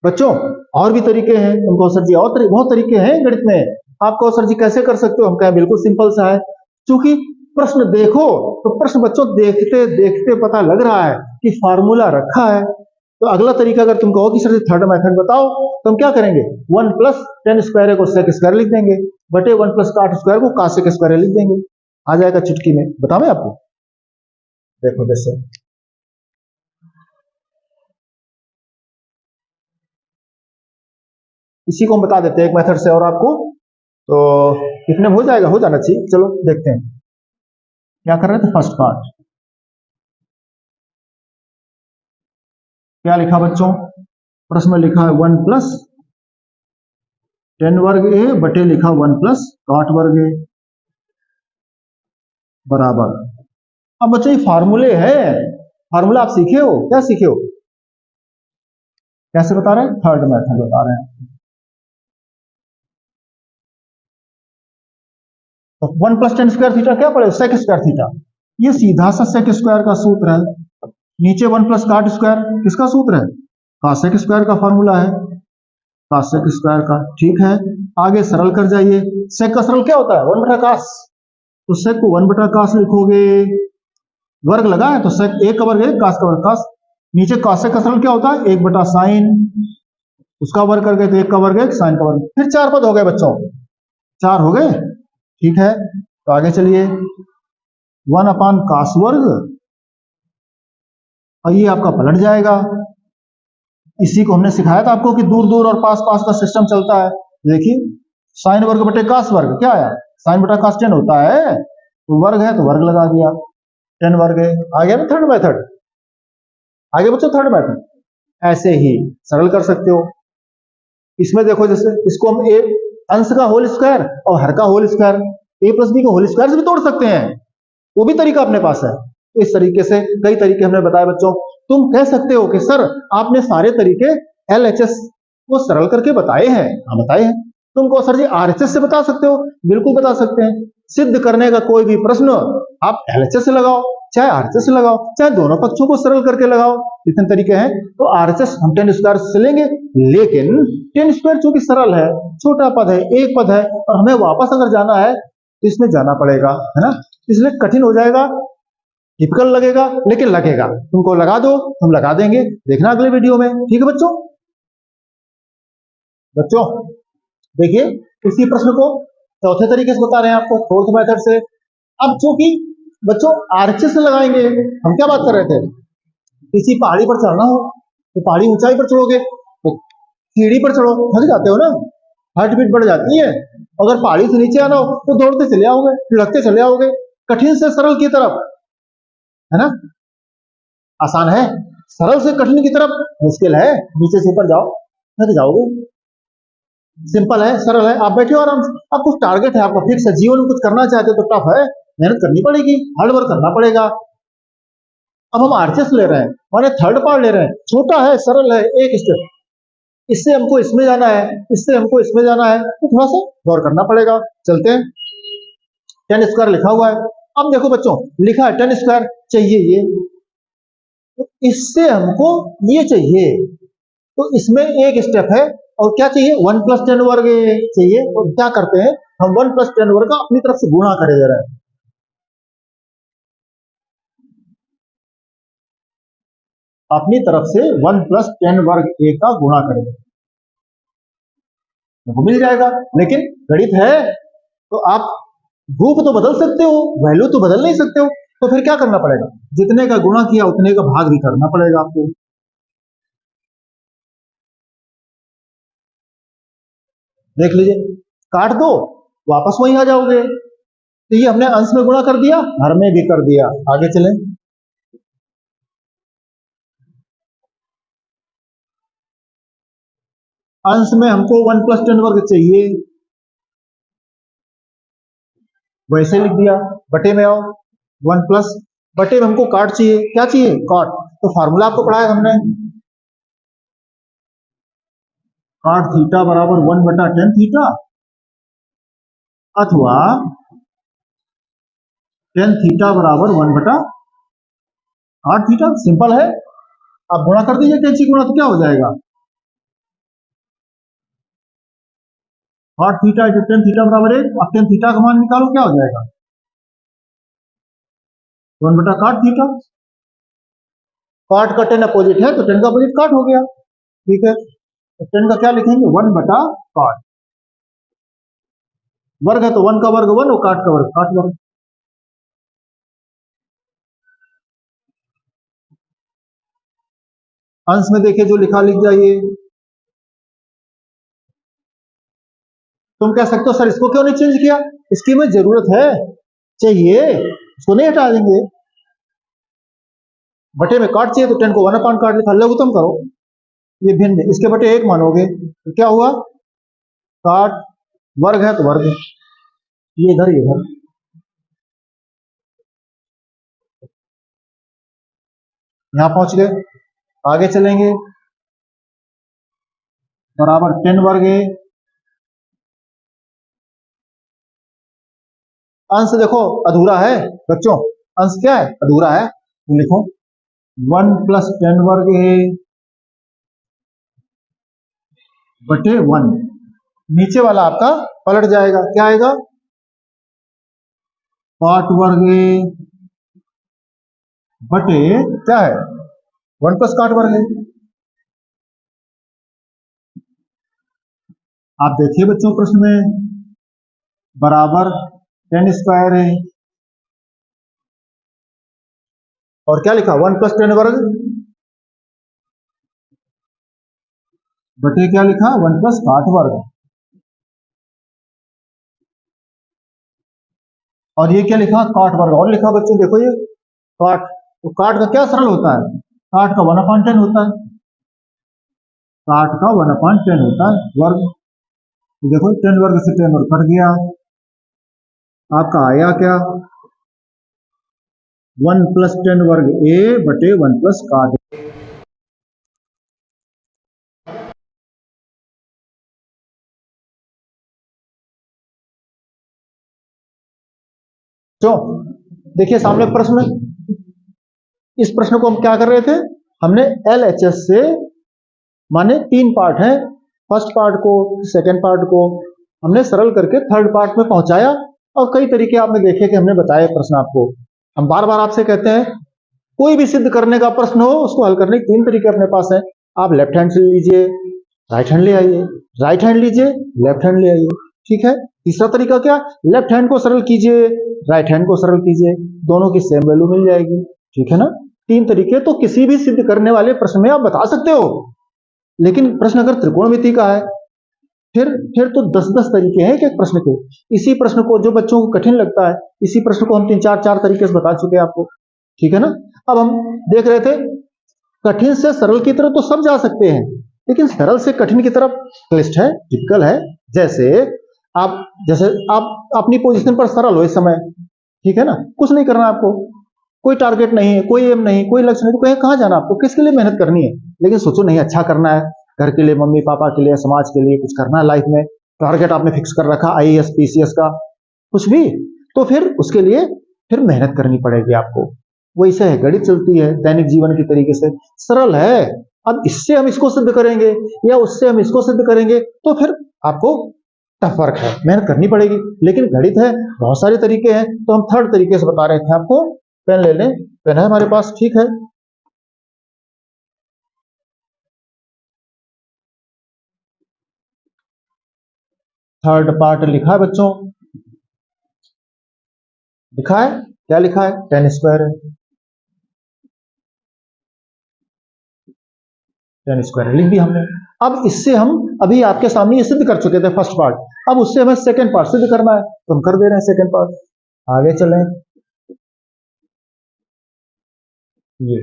बच्चों और भी तरीके हैं, उनको सर जी और बहुत तरीके हैं गणित में, आपको सर जी कैसे कर सकते हो, हम कहें बिल्कुल सिंपल सा है। क्योंकि प्रश्न देखो तो प्रश्न बच्चों देखते देखते पता लग रहा है कि फार्मूला रखा है। तो अगला तरीका अगर तुम कहो कि सर जी थर्ड मेथड बताओ, तो हम क्या करेंगे 1 प्लस 10 स्क्वायर को सेक स्क्वायर लिख देंगे, बटे 1 प्लस काट स्क्वायर को कासेक स्क्वायर लिख देंगे, आ जाएगा चुटकी में। बताओ आपको, देखो जैसे इसी को हम बता देते हैं एक मेथड से और आपको, तो कितने में हो जाएगा, हो जाना चाहिए। चलो देखते हैं क्या कर रहे थे। फर्स्ट पार्ट क्या लिखा बच्चों, प्रश्न में लिखा है 1 प्लस 10 वर्ग ए बटे लिखा 1 प्लस cot वर्ग ए, बराबर। अब बच्चों ये फार्मूले हैं, फार्मूला आप सीखे हो, क्या सीखे हो, कैसे बता रहे हैं, थर्ड मेथड बता रहे हैं। तो 1 प्लस 10 स्क्वायर थीटा क्या पड़ेगा, सेक स्क्वायर थीटा, ये सीधा सा सेक स्क्वायर का सूत्र है। नीचे 1 प्लस काट स्क्वायर किसका सूत्र है, कासेक स्क्वायर का फॉर्मूला है, कासेक स्क्वायर का। ठीक है, आगे सरल कर जाइए, सेक का सरल क्या होता है 1 बटा कास, तो सेक को 1 बटा कास लिखोगे, वर्ग लगा है तो सेक 1 का वर्ग 1, कास का वर्ग कास। नीचे कासेक का सरल क्या होता है 1 बटा साइन, उसका वर्ग कर गए तो 1 का वर्ग 1, साइन का वर्ग। फिर 4 पद हो गए बच्चों, 4 हो गए। ठीक है, तो आगे चलिए 1 अपान कास वर्ग, और ये आपका पलट जाएगा। इसी को हमने सिखाया था आपको कि दूर दूर और पास पास का सिस्टम चलता है। देखिए साइन वर्ग बटे कास वर्ग क्या आया, साइन बटा कास 10 होता है, तो वर्ग है तो वर्ग लगा दिया, 10 वर्ग है। आ गया ना थर्ड मेथड, आगे बच्चों थर्ड मेथड ऐसे ही सरल कर सकते हो। इसमें देखो जैसे इसको हम ए अंश का होल स्क्वायर और हर का होल स्क्वायर, ए प्लस बी को होल स्क्वायर से भी तोड़ सकते हैं, वो भी तरीका अपने पास है। तो इस तरीके से कई तरीके हमने बताए बच्चों। तुम कह सकते हो कि सर आपने सारे तरीके एलएचएस को सरल करके बताए हैं। हाँ बताए हैं। तुम कहो सर जी आरएचएस से बता सकते हो, बिल्कुल बता सकते हैं। सिद्ध करने का कोई भी प्रश्न आप एलएचएस से लगाओ, चाहे आरएचएस से लगाओ, चाहे दोनों पक्षों को सरल करके लगाओ, इतने तरीके हैं। तो आरएचएस हम टेन स्क्वायर से लेंगे, लेकिन टेन स्क्वायर चूंकि सरल है, छोटा पद है, एक पद है, और हमें वापस अगर जाना है तो इसमें जाना पड़ेगा, है ना। इसलिए कठिन हो जाएगा, टिपिकल लगेगा, लेकिन लगेगा। तुमको लगा दो, हम लगा देंगे, देखना अगले वीडियो में। ठीक है बच्चों। बच्चों देखिए इसी प्रश्न को चौथे तरीके से बता रहे हैं आपको, फोर्थ मेथड से। अब चूंकि बच्चों आरएचएस से लगाएंगे, हम क्या बात कर रहे थे, किसी पहाड़ी पर चढ़ना हो तो पहाड़ी ऊंचाई पर चढ़ोगे तो सीढ़ी पर चढ़ो, थक जाते हो ना, हार्ट बीट बढ़ जाती है। अगर पहाड़ी से नीचे आना हो तो दौड़ते चले आओगे, लुढ़कते चले आओगे, कठिन से सरल की तरफ, है ना। आसान है, सरल से कठिन की तरफ मुश्किल है, नीचे से ऊपर जाओ थक जाओगे। सिंपल है, सरल है, आप बैठे हो आराम से। अब कुछ टारगेट है आपका फिक्स है, जीवन में कुछ करना चाहते हो तो टफ है, मेहनत करनी पड़ेगी, हार्ड वर्क करना पड़ेगा। अब हम आरएचएस ले रहे हैं, माने थर्ड पार्ट ले रहे हैं, छोटा है, सरल है, एक स्टेप, इससे हमको इसमें जाना है, इससे हमको इसमें जाना है, तो थोड़ा सा गौर करना पड़ेगा। चलते हैं। टेन स्क्वायर लिखा हुआ है। अब देखो बच्चों, लिखा है टेन स्क्वायर, चाहिए ये, तो इससे हमको ये चाहिए, तो इसमें एक स्टेप है, और क्या चाहिए, 1 प्लस 10 वर्ग चाहिए। तो क्या करते हैं हम, 1 प्लस 10 वर्ग का अपनी तरफ से गुणा करे जा रहे हैं, अपनी तरफ से 1 प्लस 10 वर्ग ए का गुणा करेंगे, तो मिल जाएगा। लेकिन गणित है तो आप रूप तो बदल सकते हो, वैल्यू तो बदल नहीं सकते हो, तो फिर क्या करना पड़ेगा, जितने का गुणा किया उतने का भाग भी करना पड़ेगा आपको। देख लीजिए, काट दो, वापस वहीं आ जाओगे। तो ये हमने अंश में गुणा कर दिया, हर में भी कर दिया। आगे चलें। अंश में हमको 1 प्लस 10 वर्ग चाहिए, वैसे लिख दिया। बटे में आओ, 1 प्लस, बटे में हमको काट चाहिए, क्या चाहिए, काट। तो फार्मूला आपको पढ़ाया हमने, काट थीटा बराबर 1 बटा 10 थीटा, अथवा 10 थीटा बराबर 1 बटा काट थीटा। सिंपल है, आप गुणा कर दीजिए, 10 से गुणा तो क्या हो जाएगा, काट थीटा जो 10 थीटा बराबर 1। अब 10 थीटा का मान निकालो, क्या हो जाएगा, 1 बटा काट थीटा। काट का 10 अपोजिट है तो 10 का अपोजिट काट हो गया। ठीक है, तो 10 का क्या लिखेंगे, 1 बटा काट। वर्ग है तो 1 का वर्ग 1 और काट का वर्ग काट वर्ग। अंश में देखिए जो लिखा लिख जाइए। तुम कह सकते हो सर इसको क्यों नहीं चेंज किया, इसकी में जरूरत है, चाहिए, इसको नहीं हटा देंगे। बटे में काट चाहिए तो 10 को 1 अपान काट लिखा, लघुत्तम करो, ये भिन्न, इसके बटे 1 मानोगे तो क्या हुआ, काट, वर्ग है तो वर्ग, ये इधर, ये इधर। यहां पहुंच गए, आगे चलेंगे। बराबर 10 वर्ग है। अंश देखो अधूरा है बच्चों, अंश क्या है, अधूरा है, तो लिखो 1 प्लस 10 वर्ग है बटे 1। नीचे वाला आपका पलट जाएगा, क्या आएगा, काट वर्ग बटे क्या है, 1 प्लस काट वर्ग है। आप देखिए बच्चों प्रश्न में, बराबर 10 स्क्वायर है, और क्या लिखा, 1 प्लस 10 वर्ग बटे क्या लिखा, 1 प्लस काट वर्ग। और ये क्या लिखा, काट वर्ग। और लिखा बच्चों देखो ये काट, तो काट का क्या सरल होता है, काट का 1/10 होता है, काट का 1/10 होता है वर्ग। तो देखो 10 वर्ग से 10 वर्ग कट गया, आपका आया क्या 1 प्लस 10 वर्ग ए बटे 1 प्लस काट। तो देखिए सामने प्रश्न, इस प्रश्न को हम क्या कर रहे थे, हमने LHS से, माने 3 पार्ट हैं, फर्स्ट पार्ट को सेकंड पार्ट को हमने सरल करके थर्ड पार्ट में पहुंचाया, और कई तरीके आपने देखे कि हमने बताए प्रश्न आपको। हम बार बार आपसे कहते हैं कोई भी सिद्ध करने का प्रश्न हो उसको हल करने के 3 तरीके अपने पास हैं। आप लेफ्ट हैंड से लीजिए, राइट हैंड ले आइए, राइट हैंड लीजिए, लेफ्ट हैंड ले आइए, ठीक है। तीसरा तरीका क्या, लेफ्ट हैंड को सरल कीजिए, राइट हैंड को सरल कीजिए, दोनों की सेम वैल्यू मिल जाएगी, ठीक है ना। 3 तरीके तो किसी भी सिद्ध करने वाले प्रश्न में आप बता सकते हो। लेकिन प्रश्न अगर त्रिकोणमिति का है, फिर तो 10-10 तरीके हैं एक एक प्रश्न के। इसी प्रश्न को जो बच्चों को कठिन लगता है, इसी प्रश्न को हम 3-4 तरीके से बता चुके हैं आपको, ठीक है ना। अब हम देख रहे थे कठिन से सरल की तरफ तो सब जा सकते हैं, लेकिन सरल से कठिन की तरफ क्लिष्ट है, टिपिकल है। जैसे आप अपनी पोजीशन पर सरल हो इस समय, ठीक है ना, कुछ नहीं करना आपको, कोई टारगेट नहीं है, कोई एम नहीं, कोई लक्ष्य नहीं, तो कहीं कहाँ जाना आपको, किसके लिए मेहनत करनी है। लेकिन सोचो नहीं अच्छा करना है, घर के लिए, मम्मी पापा के लिए, समाज के लिए कुछ करना है लाइफ में, टारगेट आपने फिक्स कर रखा IAS PCS का, कुछ भी, तो फिर उसके लिए फिर मेहनत करनी पड़ेगी आपको। वैसे है, गणित चलती है दैनिक जीवन की तरीके से, सरल है। अब इससे हम इसको सिद्ध करेंगे या उससे हम इसको सिद्ध करेंगे, तो फिर आपको टफ वर्क है, मेहनत करनी पड़ेगी। लेकिन गणित है, बहुत सारे तरीके हैं, तो हम थर्ड तरीके से बता रहे थे आपको। पेन ले लें, पेन है हमारे पास, ठीक है। थर्ड पार्ट लिखा है बच्चों, लिखा है, क्या लिखा है, 10 स्क्वायर है, 10 स्क्वायर लिख दिया हमने। अब इससे हम अभी आपके सामने ये सिद्ध कर चुके थे फर्स्ट पार्ट, अब उससे हमें सेकंड पार्ट सिद्ध करना है, तो हम कर दे रहे हैं सेकंड पार्ट। आगे चलें, ये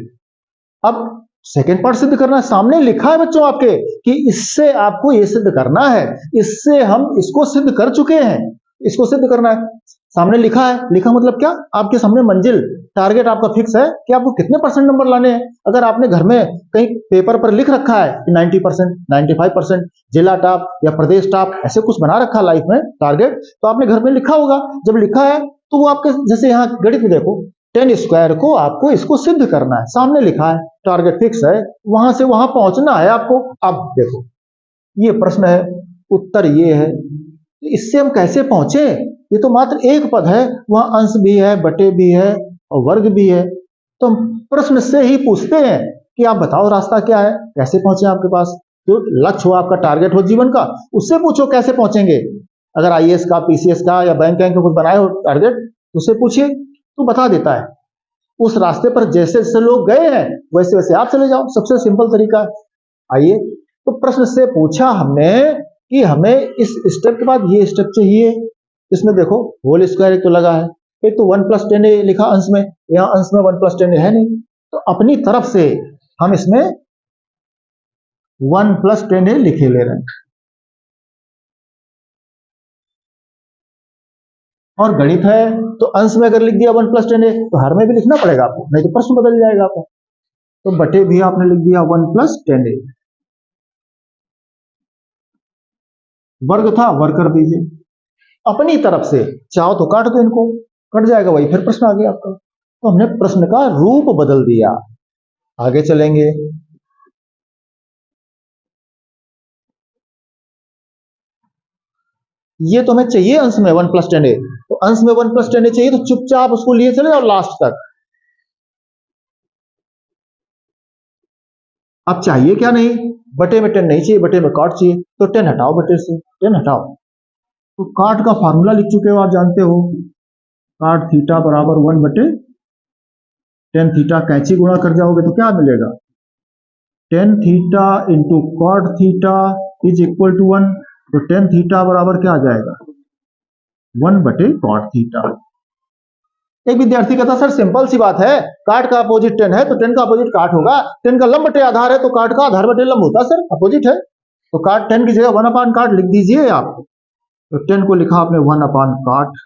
अब सेकंड पार्ट सिद्ध करना है, सामने लिखा है बच्चों आपके कि इससे आपको ये सिद्ध करना है, इससे हम इसको सिद्ध कर चुके हैं, इसको सिद्ध करना है, सामने लिखा है। लिखा मतलब क्या, आपके सामने मंजिल, टारगेट आपका फिक्स है कि आपको कितने परसेंट नंबर लाने हैं। अगर आपने घर में कहीं पेपर पर लिख रखा है कि 90%, 95%, जिला टॉप या प्रदेश टॉप, ऐसे कुछ बना रखा लाइफ में टारगेट, तो आपने घर में लिखा होगा। जब लिखा है तो वो आपके, जैसे यहाँ गणित में देखो 10 स्क्वायर को आपको इसको सिद्ध करना है, सामने लिखा है, टारगेट फिक्स है, वहां से वहां पहुंचना है आपको। अब देखो ये प्रश्न है, उत्तर ये है, इससे हम कैसे पहुंचे, ये तो मात्र एक पद है, वहां अंश भी है, बटे भी है और वर्ग भी है, तो हम प्रश्न से ही पूछते हैं कि आप बताओ रास्ता क्या है, कैसे पहुंचे आपके पास, जो लक्ष्य हो आपका, टारगेट हो जीवन का, उससे पूछो कैसे पहुंचेंगे। अगर IAS का, PCS का या बैंक का कुछ बनाए हो टारगेट, उससे पूछिए, तो बता देता है। उस रास्ते पर जैसे जैसे लोग गए हैं वैसे वैसे आप चले जाओ, सबसे सिंपल तरीका है। आइए, तो प्रश्न से पूछा हमने कि हमें इस स्टेप के बाद ये स्टेप चाहिए, इसमें देखो होल स्क्वायर एक तो लगा है, एक तो 1 प्लस 10 लिखा अंश में, यहाँ अंश में 1 प्लस 10 है नहीं, तो अपनी तरफ से हम इसमें 1 प्लस 10 लिखे ले रहे हैं। और गणित है तो अंश में अगर लिख दिया 1 प्लस 10 तो हर में भी लिखना पड़ेगा आपको, नहीं तो प्रश्न बदल जाएगा आपका। तो बटे भी आपने लिख दिया 1 प्लस 10, वर्ग था वर्ग कर दीजिए अपनी तरफ से, चाहो तो काट दो इनको, कट जाएगा वही, फिर प्रश्न आ गया आपका। तो हमने प्रश्न का रूप बदल दिया। आगे चलेंगे, ये तो हमें चाहिए अंश में 1 प्लस 10, तो अंश में 1 प्लस 10 चाहिए, तो चुपचाप उसको लिए चले जाओ लास्ट तक। अब चाहिए क्या, नहीं बटे में 10 नहीं चाहिए, बटे में काट चाहिए, तो 10 हटाओ, बटे से 10 हटाओ, तो काट का फार्मूला लिख चुके हो आप, जानते हो, काट थीटा बराबर 1 बटे 10 थीटा, कैंची गुणा कर जाओगे तो क्या मिलेगा, 10 theta into cot theta is equal to 1, तो 10 थीटा बराबर क्या आ जाएगा, 1 बटे कॉट थीटा। एक विद्यार्थी कहता सर सिंपल सी बात है, काट का अपोजिट 10 है तो 10 का अपोजिट काट होगा, 10 का लंब बटे आधार है तो काट का आधार बटे लंब होता है, सर अपोजिट है, तो काट 10 की जगह 1 अपान काट लिख दीजिए आप, तो 10 को लिखा आपने 1/cot,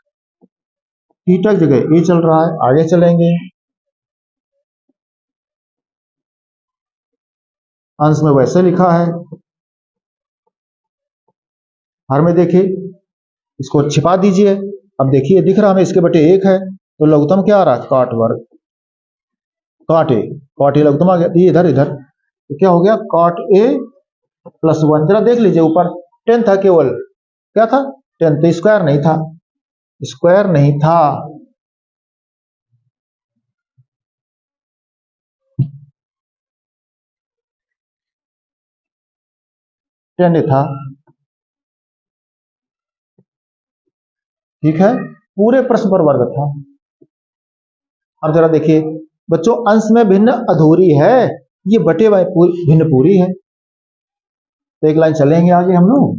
थीटा की जगह ए चल रहा है। आगे चलेंगे, अंश में वैसे लिखा है, हर में देखिए, इसको छिपा दीजिए। अब देखिए दिख रहा हमें इसके बटे 1 है, तो लघुत्तम क्या आ रहा है, cot वर्ग, cot ए लघुत्तम आ गया। ये इधर इधर तो क्या हो गया, cot a + 1। जरा देख लीजिए, ऊपर 10 था, केवल क्या था, 10, तो स्क्वायर नहीं था, स्क्वायर नहीं था। टेन था, ठीक है, पूरे प्रश्न पर वर्ग था। अब जरा देखिए बच्चों, अंश में भिन्न अधूरी है, ये बटे भिन्न पूरी है। तो एक लाइन चलेंगे आगे हम लोग,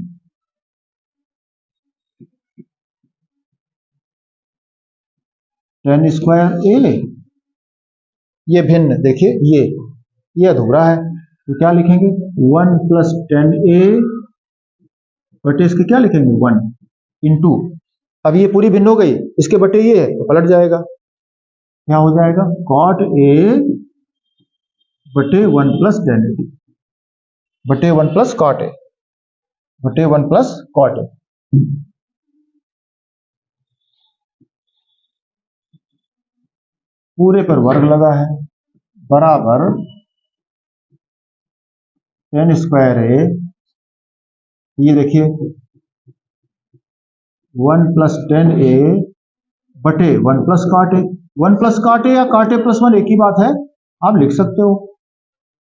टेन स्क्वायर ए, ये भिन्न, देखिए ये अधूरा है, तो क्या लिखेंगे, 1 + 10a बटे इसके क्या लिखेंगे, 1 इंटू, अब ये पूरी भिन्न हो गई, इसके बटे ये है तो पलट जाएगा, क्या हो जाएगा, cot a बटे 1 + 10a बटे 1 + cot a बटे 1 + cot a। पूरे पर वर्ग लगा है, बराबर 10 स्क्वायर ए, ये देखिए 1 + 10a बटे 1 + cot a। 1 + cot a या cot a + 1 एक ही बात है, आप लिख सकते हो,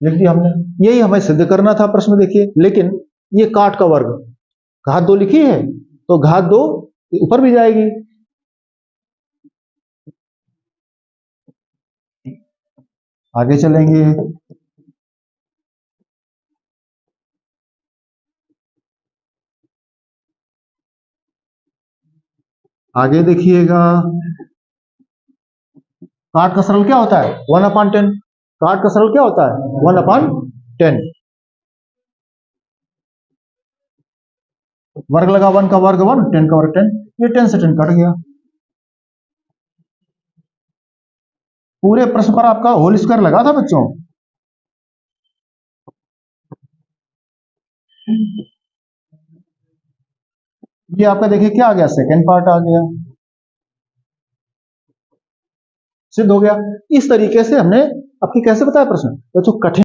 लिख दिया हमने। यही हमें सिद्ध करना था प्रश्न, देखिए, लेकिन ये काट का वर्ग, घात 2 लिखी है तो घात 2 ऊपर भी जाएगी। आगे चलेंगे, आगे देखिएगा, काट का सरल क्या होता है, 1/10। काट का सरल क्या होता है, 1/10। वर्ग लगा, 1 का वर्ग 1, 10 का वर्ग 10, ये 10 से 10 कट गया। पूरे प्रश्न पर आपका होल स्क्वायर लगा था बच्चों। ये आपका देखिए क्या आ गया, सेकंड पार्ट आ गया, सिद्ध हो गया। इस तरीके से हमने आपकी कैसे बताया प्रश्न, तो कठिन